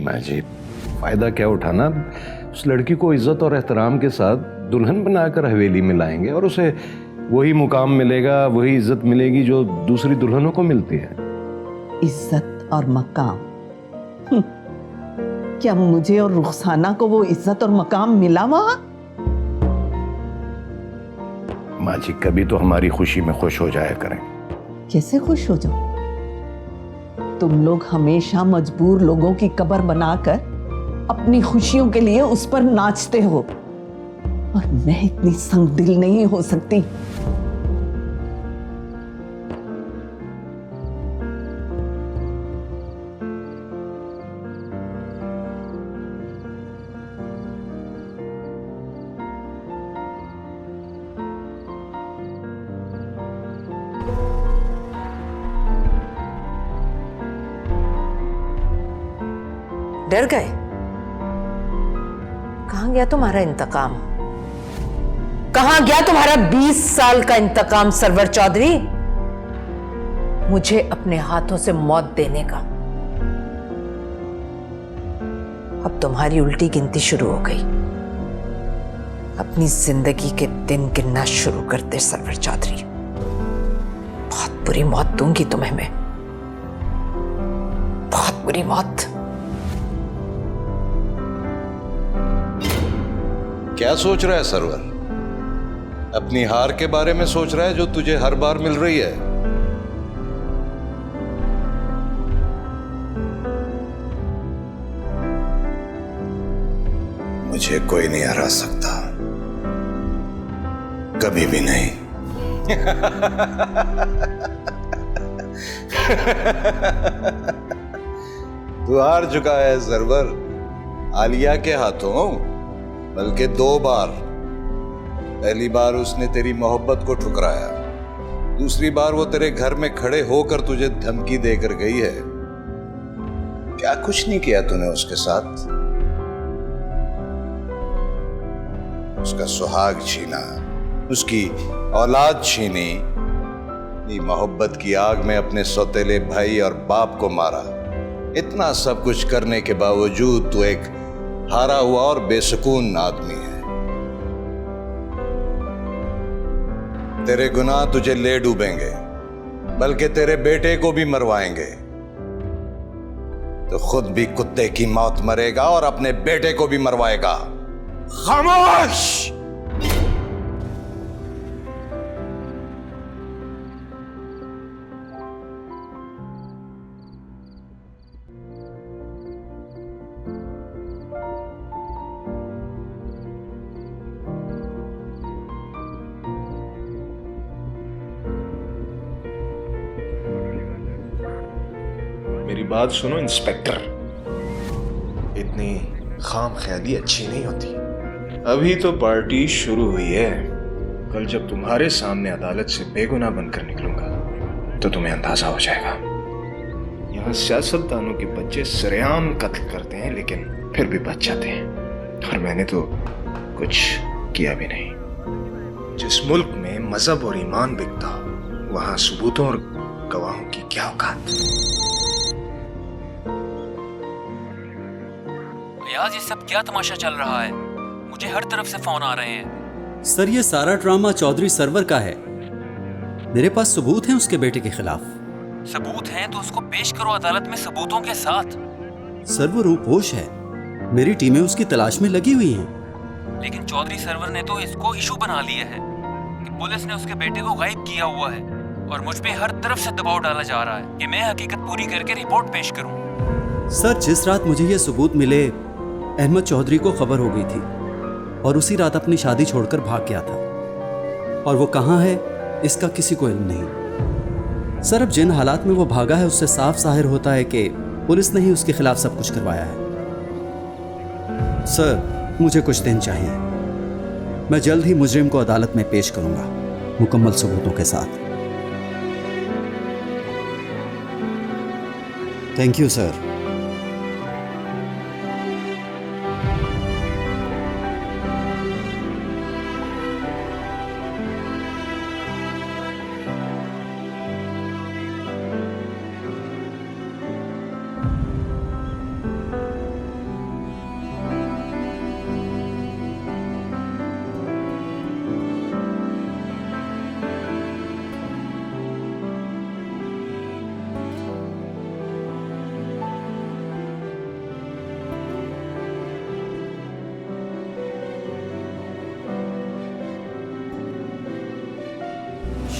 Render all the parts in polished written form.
माजी, फायदा क्या उठाना? उस लड़की को इज्जत और एहतराम के साथ दुल्हन बनाकर हवेली में लाएंगे और उसे वही मुकाम मिलेगा, वही इज्जत मिलेगी जो दूसरी दुल्हनों को मिलती है। इज्जत और मकाम? क्या मुझे और रुखसाना को वो इज्जत और मकाम मिला वहां? माँ जी, कभी तो हमारी खुशी में खुश हो जाया करें। कैसे खुश हो जाओ? तुम लोग हमेशा मजबूर लोगों की कब्र बनाकर अपनी खुशियों के लिए उस पर नाचते हो, और मैं इतनी संगदिल नहीं हो सकती। डर गए? कहां गया तुम्हारा इंतकाम? कहां गया तुम्हारा 20 साल का इंतकाम सरवर चौधरी? मुझे अपने हाथों से मौत देने का। अब तुम्हारी उल्टी गिनती शुरू हो गई। अपनी जिंदगी के दिन गिनना शुरू कर दे सरवर चौधरी। बहुत बुरी मौत दूंगी तुम्हें मैं, बहुत बुरी मौत। क्या सोच रहा है सरवर? अपनी हार के बारे में सोच रहा है जो तुझे हर बार मिल रही है? मुझे कोई नहीं हरा सकता, कभी भी नहीं। तू हार चुका है सरवर, आलिया के हाथों, बल्कि 2 बार। पहली बार उसने तेरी मोहब्बत को ठुकराया, दूसरी बार वो तेरे घर में खड़े होकर तुझे धमकी देकर गई है। क्या कुछ नहीं किया तूने उसके साथ? उसका सुहाग छीना, उसकी औलाद छीनी, अपनी मोहब्बत की आग में अपने सौतेले भाई और बाप को मारा। इतना सब कुछ करने के बावजूद तू एक हारा हुआ और बेसुकून आदमी है। तेरे गुनाह तुझे ले डूबेंगे, बल्कि तेरे बेटे को भी मरवाएंगे। तो खुद भी कुत्ते की मौत मरेगा और अपने बेटे को भी मरवाएगा। खामोश! मेरी बात सुनो इंस्पेक्टर, इतनी खाम ख्याली अच्छी नहीं होती। अभी तो पार्टी शुरू हुई है। कल जब तुम्हारे सामने अदालत से बेगुनाह बनकर निकलूंगा तो तुम्हें अंदाजा हो जाएगा। यहाँ सियासतदानों के बच्चे सरेआम कत्ल करते हैं लेकिन फिर भी बच जाते हैं, और मैंने तो कुछ किया भी नहीं। जिस मुल्क में मजहब और ईमान बिकता हो, वहां सबूतों और गवाहों की क्या औकात। यार ये सब क्या तमाशा चल रहा है? मुझे हर तरफ से फोन आ रहे हैं। सर, ये सारा ड्रामा चौधरी सरवर का है। मेरे पास सबूत हैं उसके बेटे के खिलाफ। सबूत हैं तो उसको पेश करो अदालत में सबूतों के साथ। सर, वो रूपोश है, मेरी टीमें उसकी तलाश में लगी हुई हैं। लेकिन चौधरी सरवर ने तो इसको इशू बना लिया है कि पुलिस ने उसके बेटे को गायब किया हुआ है, और मुझ पे हर तरफ से दबाव डाला जा रहा है कि मैं हकीकत पूरी करके रिपोर्ट पेश करूं। सर, जिस रात मुझे ये सबूत मिले, अहमद चौधरी को खबर हो गई थी और उसी रात अपनी शादी छोड़कर भाग गया था, और वो कहाँ है इसका किसी को इल्म नहीं। सर, अब जिन हालात में वो भागा है उससे साफ जाहिर होता है कि पुलिस ने ही उसके खिलाफ सब कुछ करवाया है। सर, मुझे कुछ दिन चाहिए। मैं जल्द ही मुजरिम को अदालत में पेश करूंगा, मुकम्मल सबूतों के साथ। Thank you sir.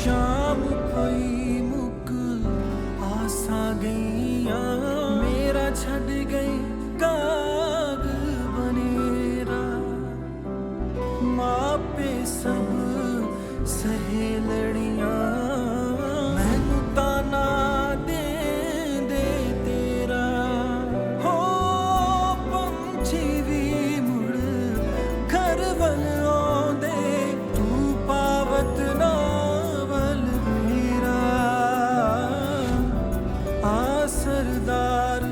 शाम कोई मुक आसा गईया मेरा छड़ गई काग बनेरा मापे सब सहे लड़ियां मैनू ताना दे दे तेरा हो पंछी भी मुड़ घर वल आउंदे तू पावत नावल मेरा आ सरदार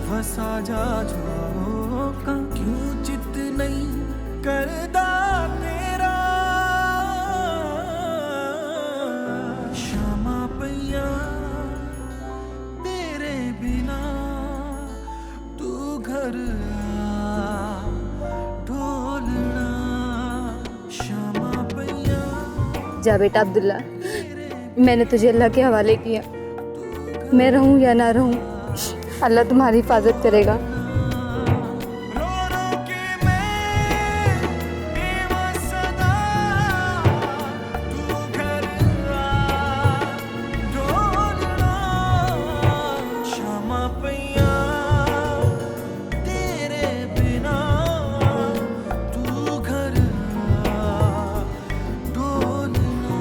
वसा जा झोंका क्यों चित नहीं करदा तेरा शामा पैया तेरे बिना तू घर आ ढोलना शामा पैया जा बेटा अब्दुल्ला, मैंने तुझे अल्लाह के हवाले किया। मैं रहूं या ना रहूं, अल्लाह तुम्हारी हिफाजत करेगा। रो रो के मैं देवा सदा तू घर आ ढोलना शामा पैया तेरे बिना तू घर आ ढोलना।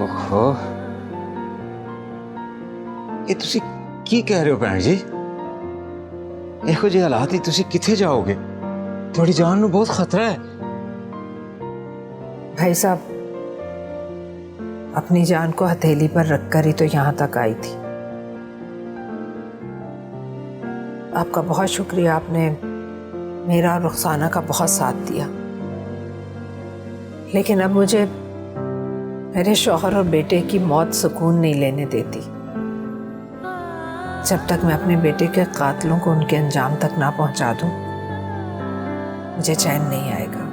ओहो ये तुसी की कह रहे हो भैन जी ਇਹੋ ਜਿਹੇ ਹਾਲਾਤ ਹੀ ਤੁਸੀਂ ਕਿੱਥੇ ਜਾਓਗੇ ਤੁਹਾਡੀ ਜਾਨ ਨੂੰ बहुत खतरा है भाई साहब, अपनी जान को हथेली पर रखकर ही तो यहाँ तक आई थी। आपका बहुत शुक्रिया, आपने मेरा और रुखसाना का बहुत साथ दिया। लेकिन अब मुझे मेरे शौहर और बेटे की मौत सुकून नहीं लेने देती। जब तक मैं अपने बेटे के कातिलों को उनके अंजाम तक ना पहुंचा दूं, मुझे चैन नहीं आएगा।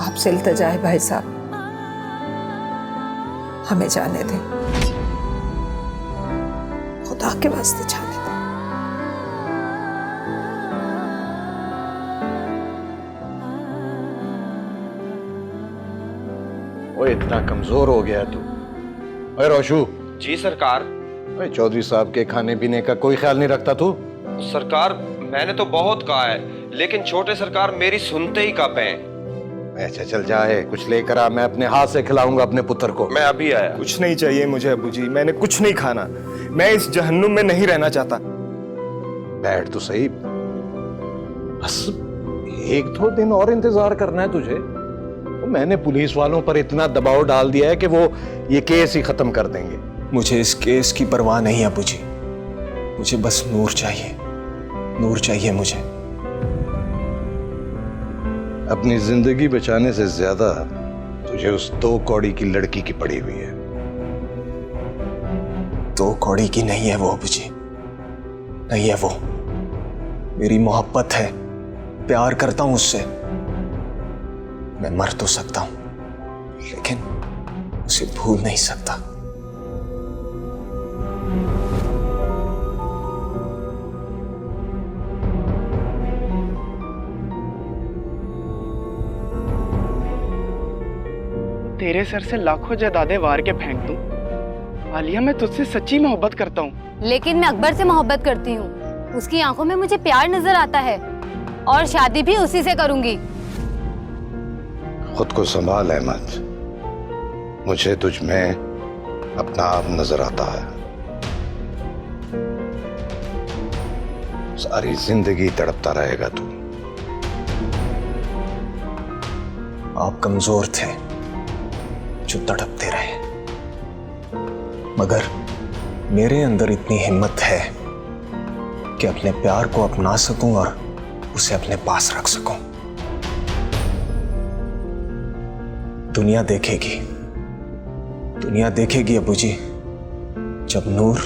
आपसे इल्तिजा है भाई साहब, हमें जाने दें, खुदा के वास्ते जाने दें। ओए इतना कमजोर हो गया तू। ओए रोशू। जी सरकार। ओए चौधरी साहब के खाने पीने का कोई ख्याल नहीं रखता तू? सरकार मैंने तो बहुत कहा है, लेकिन छोटे सरकार मेरी सुनते ही कांपे हैं। अच्छा चल जाए, कुछ लेकर आ, मैं अपने हाथ से खिलाऊंगा अपने पुत्र को। मैं अभी आया। कुछ नहीं चाहिए मुझे अबू जी, मैंने कुछ नहीं खाना। मैं इस जहन्नुम में नहीं रहना चाहता। बैठ तो सही, बस एक दो दिन और इंतजार करना है तुझे। तो मैंने पुलिस वालों पर इतना दबाव डाल दिया है कि वो ये केस ही खत्म कर देंगे। मुझे इस केस की परवाह नहीं अबू जी, मुझे बस नूर चाहिए, नूर चाहिए मुझे। अपनी जिंदगी बचाने से ज्यादा तुझे उस 2 कौड़ी की लड़की की पड़ी हुई है। 2 कौड़ी की नहीं है वो अबू जी, नहीं है वो। मेरी मोहब्बत है, प्यार करता हूं उससे। मैं मर तो सकता हूं, लेकिन उसे भूल नहीं सकता। तेरे सर से लाखों जायदादें वार के फेंक दूं, आलिया मैं तुझसे सच्ची मोहब्बत करता हूँ। लेकिन मैं अकबर से मोहब्बत करती हूँ, उसकी आंखों में मुझे प्यार नजर आता है और शादी भी उसी से करूंगी। खुद को संभाल अहमद, मुझे तुझ में अपना आप नजर आता है। सारी जिंदगी तड़पता रहेगा तू। आप कमजोर थे जो तड़पते रहे, मगर मेरे अंदर इतनी हिम्मत है कि अपने प्यार को अपना सकूं और उसे अपने पास रख सकूं। दुनिया देखेगी अबू जी, जब नूर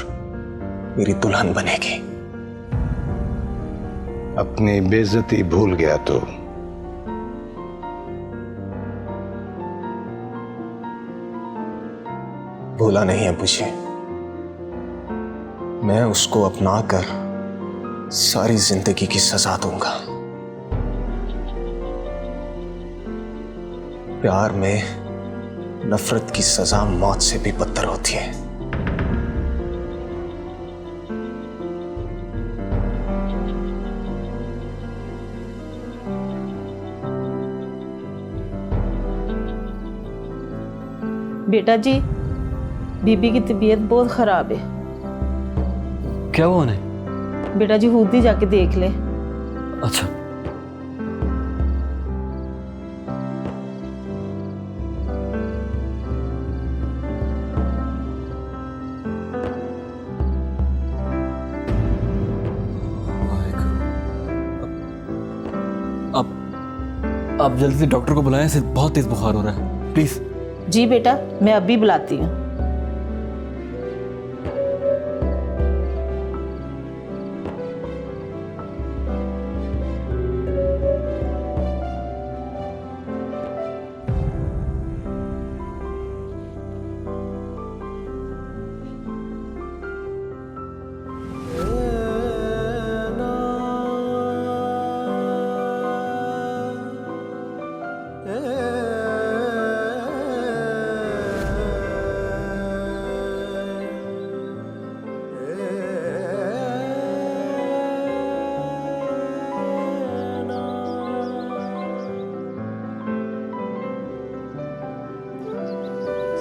मेरी दुल्हन बनेगी। अपनी बेइज्जती भूल गया तो भूला नहीं अबू जी, मैं उसको अपना कर सारी जिंदगी की सजा दूंगा। प्यार में नफरत की सजा मौत से भी बदतर होती है। बेटा जी, बीबी की तबीयत बहुत खराब है। क्या हुआ उन्हें? बेटा जी खुद ही जाके देख ले। अच्छा। आप जल्दी से डॉक्टर को बुलाएं, इसे बहुत तेज बुखार हो रहा है, प्लीज। जी बेटा, मैं अभी बुलाती हूँ।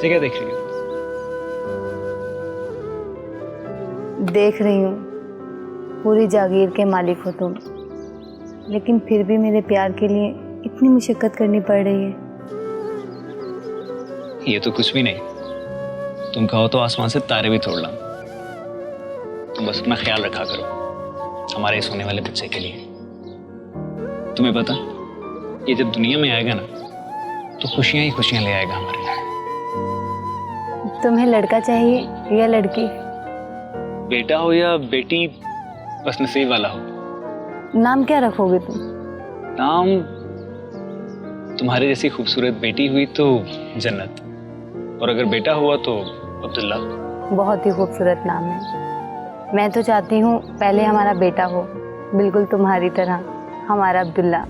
क्या देख रही हो? देख रही हूँ पूरी जागीर के मालिक हो तुम, लेकिन फिर भी मेरे प्यार के लिए इतनी मुशक्कत करनी पड़ रही है। ये तो कुछ भी नहीं, तुम कहो तो आसमान से तारे भी तोड़ लाऊं। तुम बस अपना ख्याल रखा करो हमारे इस होने वाले बच्चे के लिए। तुम्हें पता, ये जब दुनिया में आएगा ना तो खुशियां ही खुशियां ले आएगा हमारे लिए। तुम्हें लड़का चाहिए या लड़की? बेटा हो या बेटी, बस नसीब वाला हो। नाम क्या रखोगे तुम? नाम तुम्हारे जैसी खूबसूरत बेटी हुई तो जन्नत, और अगर बेटा हुआ तो अब्दुल्ला। बहुत ही खूबसूरत नाम है। मैं तो चाहती हूँ पहले हमारा बेटा हो, बिल्कुल तुम्हारी तरह, हमारा अब्दुल्ला।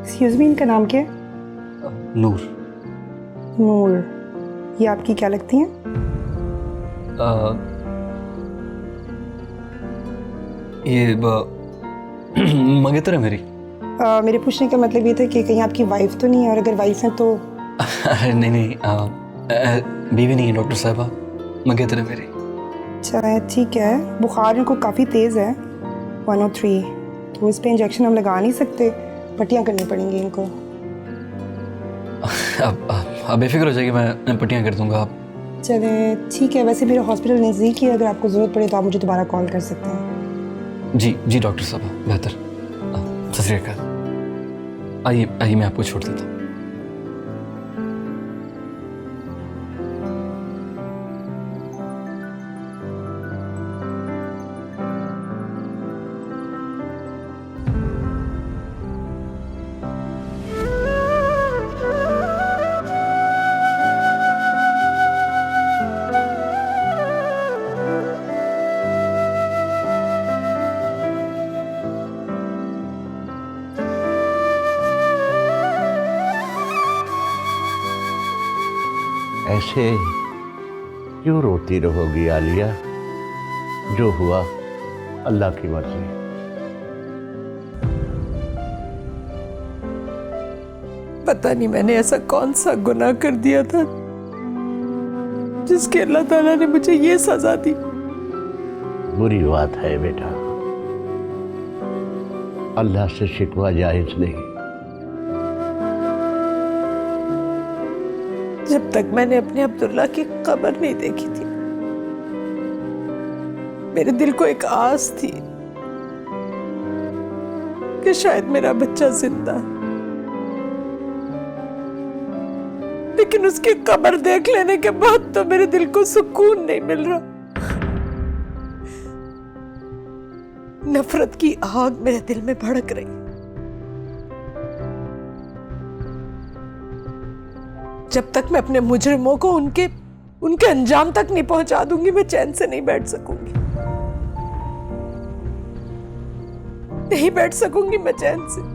एक्सक्यूज मी, इनका नाम क्या है? नूर। नूर, ये आपकी क्या लगती हैं? ये मंगेतर है मेरी। मेरे पूछने का मतलब ये था कि कहीं आपकी वाइफ तो नहीं है, और अगर वाइफ है तो? अरे नहीं, बीवी नहीं है डॉक्टर साहबा, मंगेतर है मेरी। अच्छा ठीक है। बुखार इनको काफ़ी तेज़ है, 103, तो इस पर इंजेक्शन हम लगा नहीं सकते, पट्टियाँ करनी पड़ेंगी इनको। अब बेफिक्र हो जाएगी, मैं पट्टियाँ कर दूंगा। आप चलें ठीक है। वैसे मेरा हॉस्पिटल नज़दीक ही है, अगर आपको ज़रूरत पड़े तो आप मुझे दोबारा कॉल कर सकते हैं। जी डॉक्टर साहब, बेहतर। सत श्री अकाल। आइए मैं आपको छोड़ देता हूँ। ऐसे क्यों रोती रहोगी आलिया? जो हुआ अल्लाह की मर्जी। पता नहीं मैंने ऐसा कौन सा गुनाह कर दिया था जिसके अल्लाह ताला ने मुझे ये सजा दी। बुरी बात है बेटा, अल्लाह से शिकवा जायज़ नहीं। जब तक मैंने अपने अब्दुल्ला की कब्र नहीं देखी थी, मेरे दिल को एक आस थी कि शायद मेरा बच्चा जिंदा है, लेकिन उसकी कब्र देख लेने के बाद तो मेरे दिल को सुकून नहीं मिल रहा। नफरत की आग मेरे दिल में भड़क रही। जब तक मैं अपने मुजरिमों को उनके अंजाम तक नहीं पहुंचा दूंगी, मैं चैन से नहीं बैठ सकूंगी, नहीं बैठ सकूंगी मैं चैन से।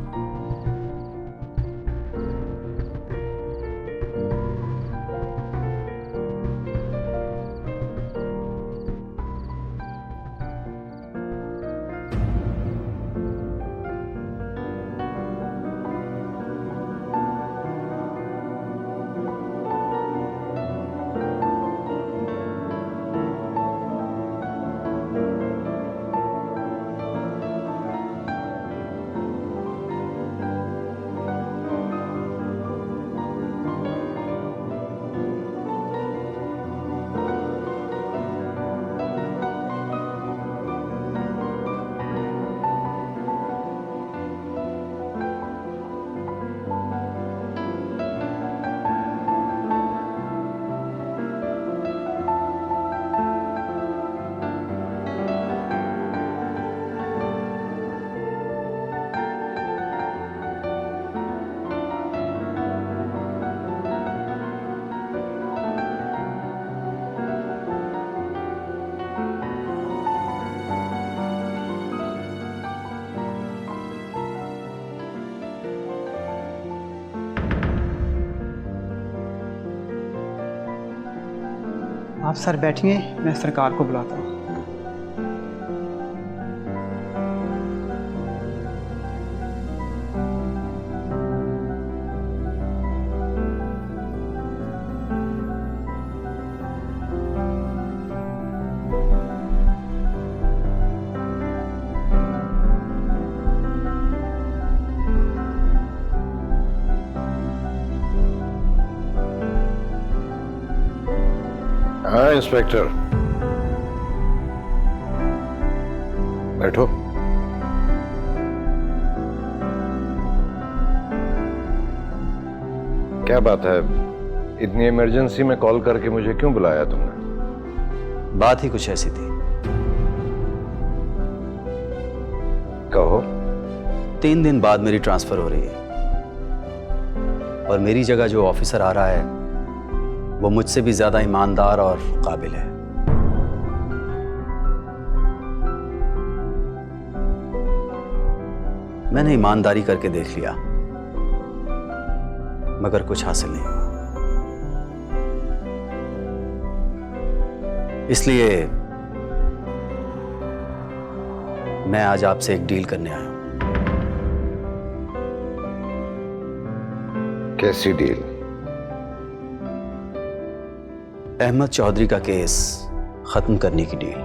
आप सर बैठिए, मैं सरकार को बुलाता हूँ। हाँ इंस्पेक्टर, बैठो। क्या बात है, इतनी इमरजेंसी में कॉल करके मुझे क्यों बुलाया तुमने? बात ही कुछ ऐसी थी। कहो। 3 दिन बाद मेरी ट्रांसफर हो रही है और मेरी जगह जो ऑफिसर आ रहा है वो मुझसे भी ज्यादा ईमानदार और काबिल है। मैंने ईमानदारी करके देख लिया, मगर कुछ हासिल नहीं हुआ। इसलिए मैं आज आपसे एक डील करने आया हूं। कैसी डील? अहमद चौधरी का केस खत्म करने की डील।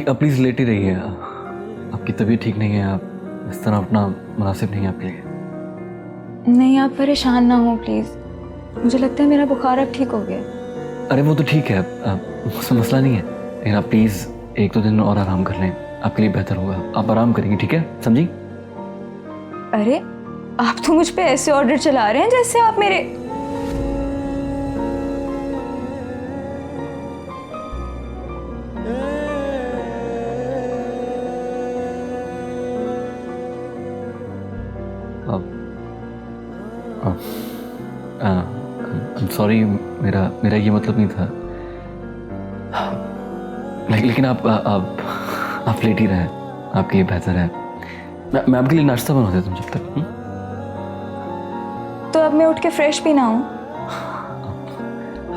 आप प्लीज लेट ही रहिए। आपकी तबीयत ठीक नहीं है, आप इस तरह अपना मुनासिब नहीं है आपके लिए। नहीं, आप परेशान ना हो प्लीज़। मुझे लगता है मेरा बुखार अब ठीक हो गया। अरे वो तो ठीक है, उससे मसला नहीं है, लेकिन आप प्लीज 1-2 दिन और आराम कर लें, आपके लिए बेहतर होगा। आप आराम करेंगे, ठीक है? समझी? अरे आप तो मुझ पे ऐसे ऑर्डर चला रहे हैं जैसे आप मेरे सॉरी, मेरा ये मतलब नहीं था। लेकिन आप लेट ही रहें, आपके लिए बेहतर है। मैं आपके लिए नाश्ता बना देता हूँ जब तक। तो अब मैं उठ के फ्रेश भी ना हूँ?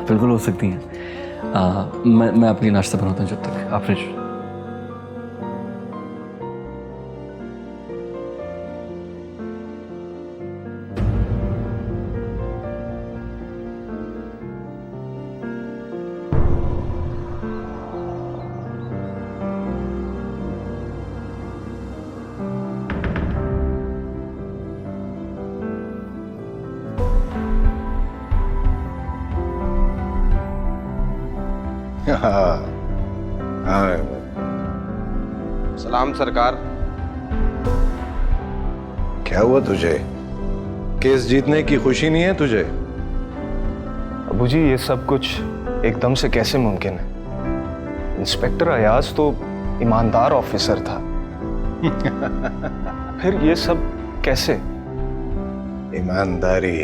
बिल्कुल हो सकती हैं। मैं आपके लिए नाश्ता बनाता हूँ जब तक आप फ्रेश। हाँ। सलाम सरकार। क्या हुआ तुझे? केस जीतने की खुशी नहीं है तुझे? अबू जी, ये सब कुछ एकदम से कैसे मुमकिन है? इंस्पेक्टर अयाज तो ईमानदार ऑफिसर था। फिर ये सब कैसे? ईमानदारी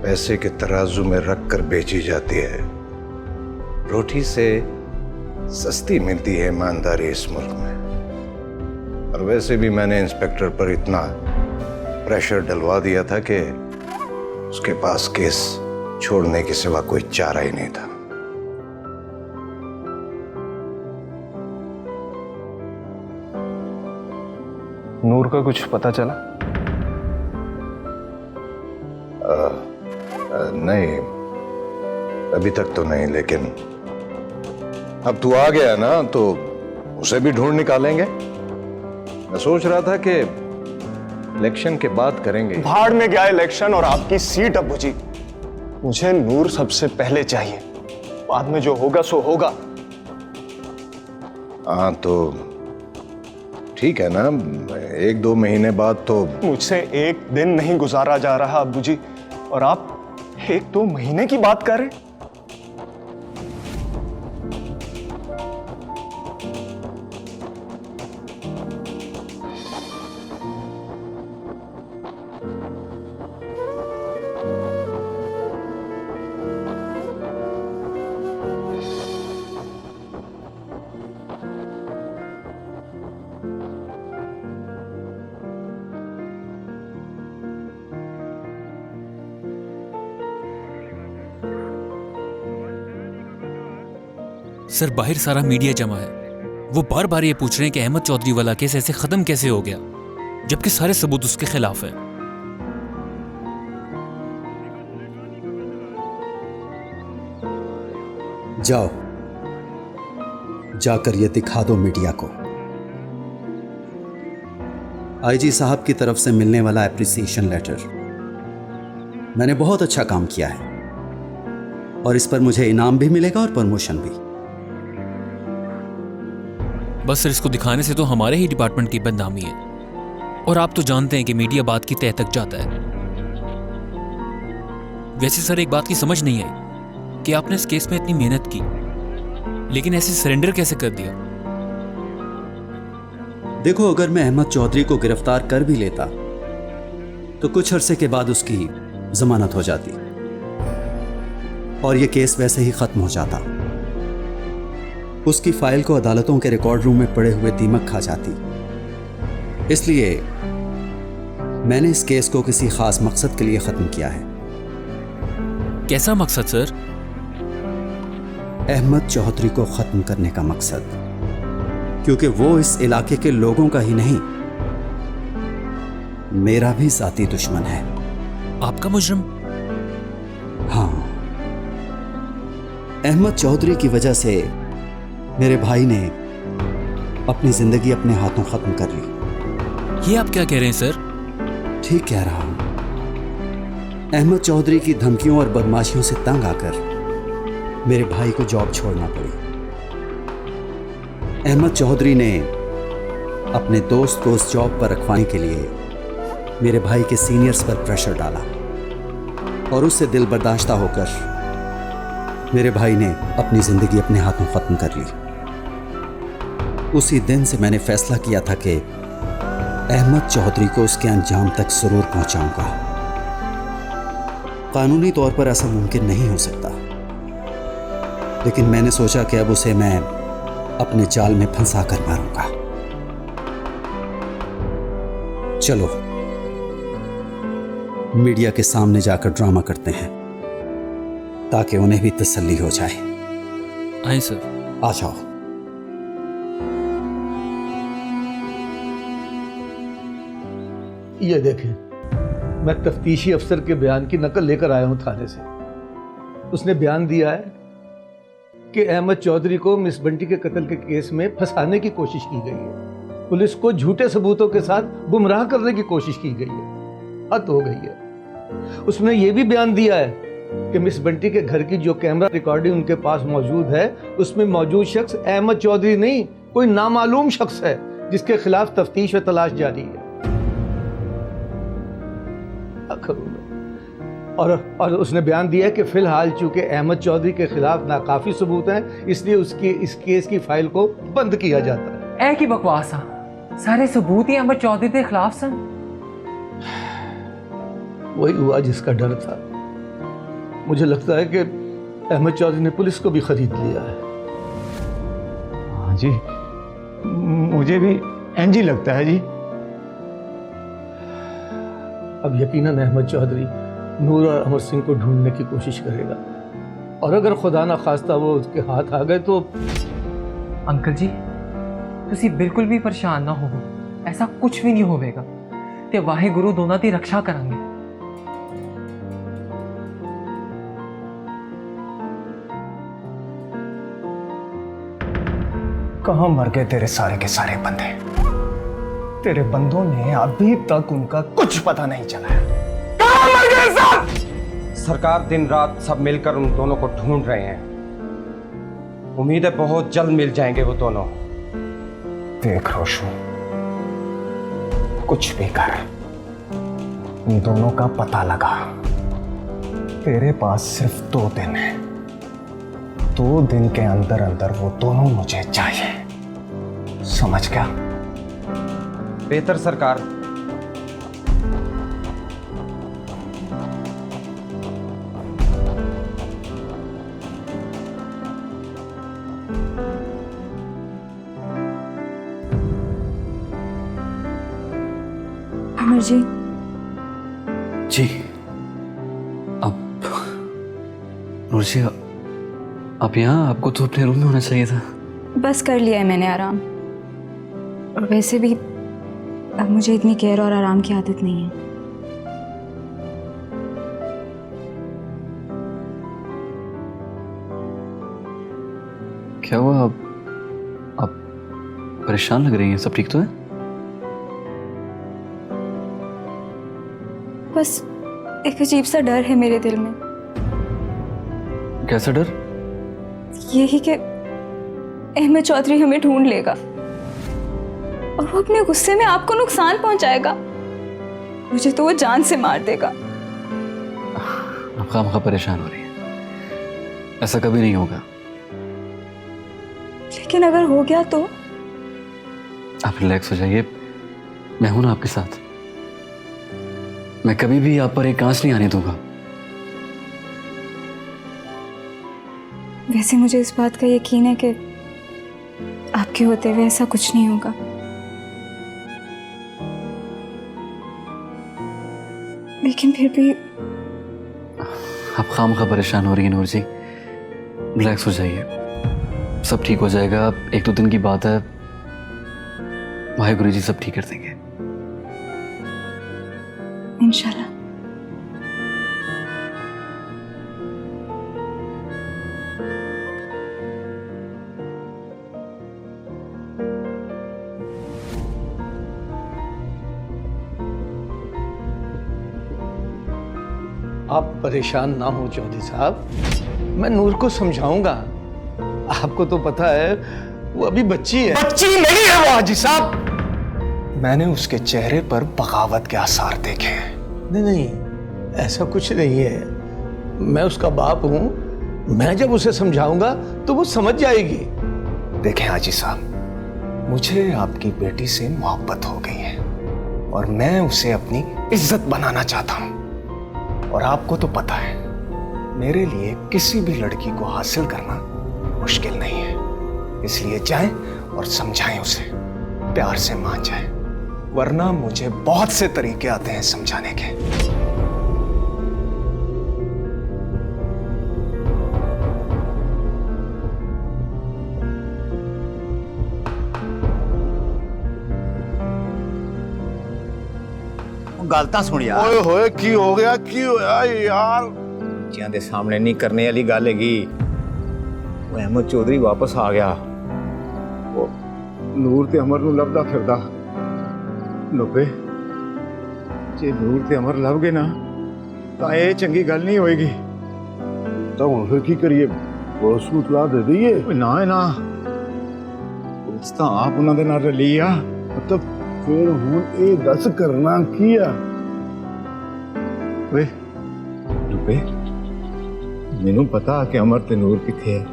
पैसे के तराजू में रख कर बेची जाती है। रोटी से सस्ती मिलती है ईमानदारी इस मुल्क में। और वैसे भी मैंने इंस्पेक्टर पर इतना प्रेशर डलवा दिया था कि उसके पास केस छोड़ने के सिवा कोई चारा ही नहीं था। नूर का कुछ पता चला? नहीं, अभी तक तो नहीं, लेकिन अब तू आ गया ना तो उसे भी ढूंढ निकालेंगे। मैं सोच रहा था कि इलेक्शन के बाद करेंगे। भाड़ में गया इलेक्शन और आपकी सीट अबू जी। मुझे नूर सबसे पहले चाहिए, बाद में जो होगा सो होगा। हाँ तो ठीक है ना, 1-2 महीने बाद तो। मुझसे एक दिन नहीं गुजारा जा रहा अबू जी, और आप 1-2 महीने की बात कर रहे हैं। सर, बाहर सारा मीडिया जमा है। वो बार बार ये पूछ रहे हैं कि अहमद चौधरी वाला केस ऐसे खत्म कैसे हो गया, जबकि सारे सबूत उसके खिलाफ हैं। जाओ, जाकर ये दिखा दो मीडिया को। आईजी साहब की तरफ से मिलने वाला एप्रिसिएशन लेटर। मैंने बहुत अच्छा काम किया है और इस पर मुझे इनाम भी मिलेगा और प्रमोशन भी। बस सर, इसको दिखाने से तो हमारे ही डिपार्टमेंट की बदनामी है, और आप तो जानते हैं कि मीडिया बात की तह तक जाता है। वैसे सर, एक बात की समझ नहीं आई कि आपने इस केस में इतनी मेहनत की, लेकिन ऐसे सरेंडर कैसे कर दिया? देखो, अगर मैं अहमद चौधरी को गिरफ्तार कर भी लेता तो कुछ अरसे के बाद उसकी जमानत हो जाती और यह केस वैसे ही खत्म हो जाता। उसकी फाइल को अदालतों के रिकॉर्ड रूम में पड़े हुए दीमक खा जाती। इसलिए मैंने इस केस को किसी खास मकसद के लिए खत्म किया है। कैसा मकसद सर? अहमद चौधरी को खत्म करने का मकसद, क्योंकि वो इस इलाके के लोगों का ही नहीं, मेरा भी जाती दुश्मन है। आपका मुजरिम? हाँ, अहमद चौधरी की वजह से मेरे भाई ने अपनी जिंदगी अपने हाथों खत्म कर ली। ये आप क्या कह रहे हैं सर? ठीक कह रहा हूं। अहमद चौधरी की धमकियों और बदमाशियों से तंग आकर मेरे भाई को जॉब छोड़ना पड़ी। अहमद चौधरी ने अपने दोस्त को उस जॉब पर रखवाने के लिए मेरे भाई के सीनियर्स पर प्रेशर डाला और उससे दिल बर्दाश्ता होकर मेरे भाई ने अपनी जिंदगी अपने हाथों खत्म कर ली। उसी दिन से मैंने फैसला किया था कि अहमद चौधरी को उसके अंजाम तक जरूर पहुंचाऊंगा। कानूनी तौर पर ऐसा मुमकिन नहीं हो सकता, लेकिन मैंने सोचा कि अब उसे मैं अपने जाल में फंसा कर मारूंगा। चलो मीडिया के सामने जाकर ड्रामा करते हैं ताकि उन्हें भी तसल्ली हो जाए। आए सर। आ जाओ। ये देखें, मैं तफ्तीशी अफसर के बयान की नकल लेकर आया हूं थाने से। उसने बयान दिया है कि अहमद चौधरी को मिस बंटी के कत्ल के केस में फंसाने की कोशिश की गई है। पुलिस को झूठे सबूतों के साथ गुमराह करने की कोशिश की गई है। हद हो गई है। उसने ये भी बयान दिया है कि मिस बंटी के घर की जो कैमरा रिकॉर्डिंग उनके पास मौजूद है, उसमें मौजूद शख्स अहमद चौधरी नहीं, कोई नामालूम शख्स है जिसके खिलाफ तफ्तीश व तलाश जारी है। और उसने बयान दिया है कि फिलहाल चूंकि अहमद चौधरी के खिलाफ नाकाफी सबूत हैं, इसलिए उसकी इस केस की फाइल को बंद किया जाता है। ऐ की बकवास आ, सारे सबूत ही अहमद चौधरी के खिलाफ सन। वही हुआ जिसका डर था। मुझे लगता है कि अहमद चौधरी ने पुलिस को भी खरीद लिया है। हाँ जी, मुझे भी इंज ही लगता है जी। अब यकीनन अहमद चौधरी नूर और अमर सिंह को ढूंढने की कोशिश करेगा, और अगर खुदा ना खास्ता वो उसके हाथ आ गए तो। अंकल जी, तुसी बिल्कुल भी परेशान ना हो, ऐसा कुछ भी नहीं होवेगा ते वाहे गुरु दोनों की रक्षा करांगे। कहां मर गए तेरे सारे के सारे बंदे? तेरे बंदों ने अभी तक उनका कुछ पता नहीं चला है। कहां मर गए सब? सरकार दिन रात सब मिलकर उन दोनों को ढूंढ रहे हैं। उम्मीद है बहुत जल्द मिल जाएंगे वो दोनों। देख रोशू, कुछ भी कर, उन दोनों का पता लगा। तेरे पास सिर्फ 2 दिन है। 2 दिन के अंदर अंदर वो दोनों मुझे चाहिए, समझ गया? बेहतर सरकार। अमर जी। जी, अब नूर जी, आप यहाँ, आपको तो अपने रूम में होना चाहिए था। बस कर लिया है मैंने आराम, और वैसे भी अब मुझे इतनी केयर और आराम की आदत नहीं है। क्या हुआ? आप परेशान लग रही हैं। सब ठीक तो है? बस एक अजीब सा डर है मेरे दिल में। कैसा डर? यही कि अहमद चौधरी हमें ढूंढ लेगा और वो अपने गुस्से में आपको नुकसान पहुंचाएगा। मुझे तो वो जान से मार देगा। आप खामखा परेशान हो रही हैं। ऐसा कभी नहीं होगा। लेकिन अगर हो गया तो? आप रिलैक्स हो जाइए, मैं हूं ना आपके साथ। मैं कभी भी आप पर एक आंच नहीं आने दूंगा। वैसे मुझे इस बात का यकीन है कि आपके होते हुए ऐसा कुछ नहीं होगा। लेकिन फिर भी आप खामखा परेशान हो रही हैं नूर जी। रिलैक्स हो जाइए, सब ठीक हो जाएगा। 1-2 दिन की बात है, वाहेगुरु जी सब ठीक कर देंगे इंशाल्लाह। आप परेशान ना हो चौधरी साहब, मैं नूर को समझाऊंगा। आपको तो पता है वो अभी बच्ची है। बच्ची नहीं है वो हाजी साहब। मैंने उसके चेहरे पर बगावत के आसार देखे हैं। नहीं, ऐसा कुछ नहीं है। मैं उसका बाप हूं। मैं जब उसे समझाऊंगा तो वो समझ जाएगी। देखें हाजी साहब, मुझे आपकी बेटी से मोहब्बत हो गई है और मैं उसे अपनी इज्जत बनाना चाहता हूं। और आपको तो पता है, मेरे लिए किसी भी लड़की को हासिल करना मुश्किल नहीं है। इसलिए जाएं और समझाएं उसे, प्यार से मान जाए, वरना मुझे बहुत से तरीके आते हैं समझाने के। गल तां सुन यार। ओए होए की हो गया यार? बच्चियां दे सामने नहीं करने वाली गल हैगी। वो अहमद चौधरी वापस आ गया। वो नूर ते अमर नूं लभदा फिरदा। नब्बे जे नूर ते अमर लभ गए ना तां ये चंगी गल नहीं होएगी। तो हुण फिर की करिए? पुलिस नूं इतला दे दईए? ना ना, पुलिस तां आप उन्हां दे नाल रली आ। मतलब फिर हुण ये दस करना की आ? वे नब्बे, मैनू पता कि अमर ते नूर किथे है।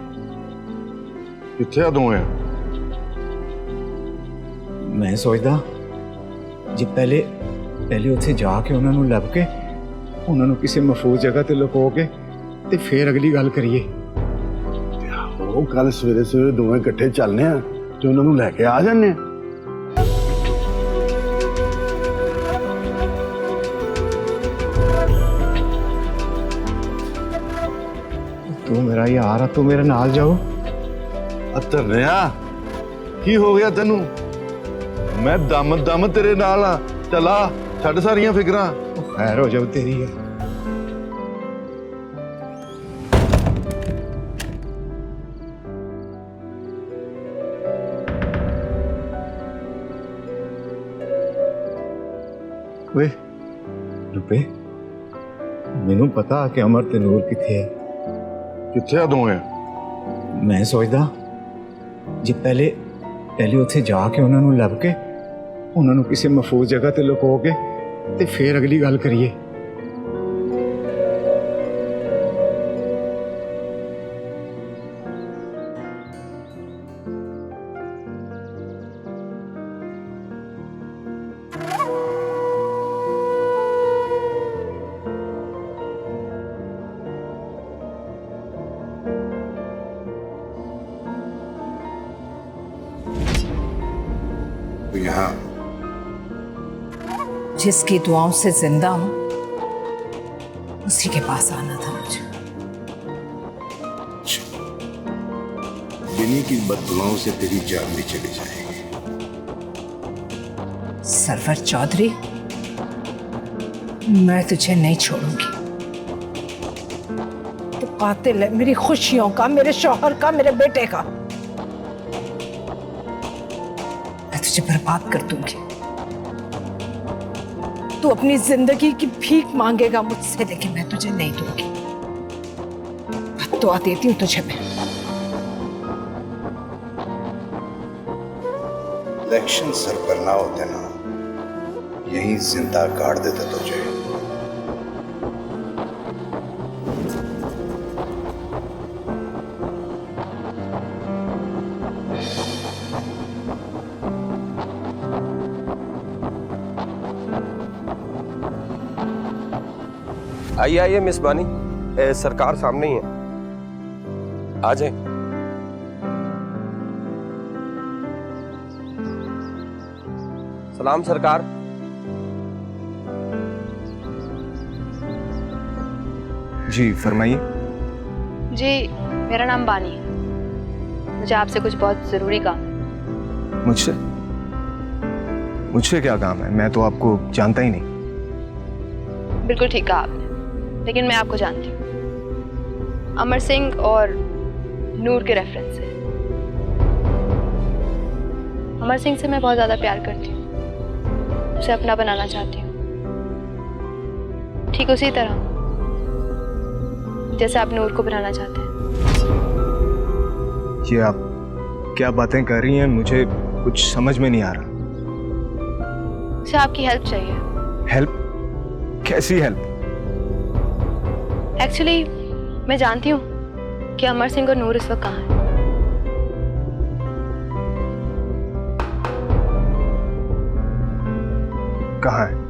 किथे आ दोवें? मैं सोचदा जे पहले उत्थे जाके उन्हां नूं लभ के उन्हां नूं किसी महफूज जगह ते लुको के ते फिर अगली गल करिए। वो कल सवेरे सवेरे दोवें इकट्ठे चलने आ ते उन्हां नूं लैके आ जाने। तू मेरा यार, तू मेरे नाल जाओ। धरनिया की हो गया तेनू? मैं दम दम तेरे नाल आ। चला छड़ सारियां फिकरां। खैर हो जाओ तेरी है। वे रुपे, मैनू पता कि अमर ते नूर किथे है। किथे आ दोवें? मैं सोचदा जे पहले उत्थे जाके उन्हां नूं लभ के उन्हां नूं किसी महफूज जगह ते लुको के ते फिर अगली गल करिए। यहाँ जिसकी दुआओं से जिंदा हूं उसी के पास आना था मुझे। बिन्नी की बददुआओं से तेरी जान भी चली जाएगी। सरवर चौधरी, मैं तुझे नहीं छोड़ूंगी। तो कातिल है मेरी खुशियों का, मेरे शौहर का, मेरे बेटे का। मैं तुझे बर्बाद कर दूंगी। तू अपनी जिंदगी की भीख मांगेगा मुझसे, लेकिन मैं तुझे नहीं दूंगी। तो देती हूं तुझे मैं। इलेक्शन सर पर ना होते ना, यही जिंदा गाड़ देते तुझे। आइए आइए मिस बानी, सरकार सामने ही है, आ जाए। सलाम सरकार। जी फरमाइए। जी मेरा नाम बानी है, मुझे आपसे कुछ बहुत ज़रूरी काम है। मुझसे क्या काम है? मैं तो आपको जानता ही नहीं। बिल्कुल ठीक कहा आपने, लेकिन मैं आपको जानती हूँ। अमर सिंह और नूर के रेफरेंस से। अमर सिंह से मैं बहुत ज़्यादा प्यार करती हूँ, उसे अपना बनाना चाहती हूँ, ठीक उसी तरह जैसे आप नूर को बनाना चाहते हैं। ये आप क्या बातें कर रही हैं? मुझे कुछ समझ में नहीं आ रहा। उसे आपकी हेल्प चाहिए। हेल्प? कैसी हेल्प? एक्चुअली मैं जानती हूँ कि अमर सिंह और नूर इस वक्त कहाँ हैं। कहाँ है?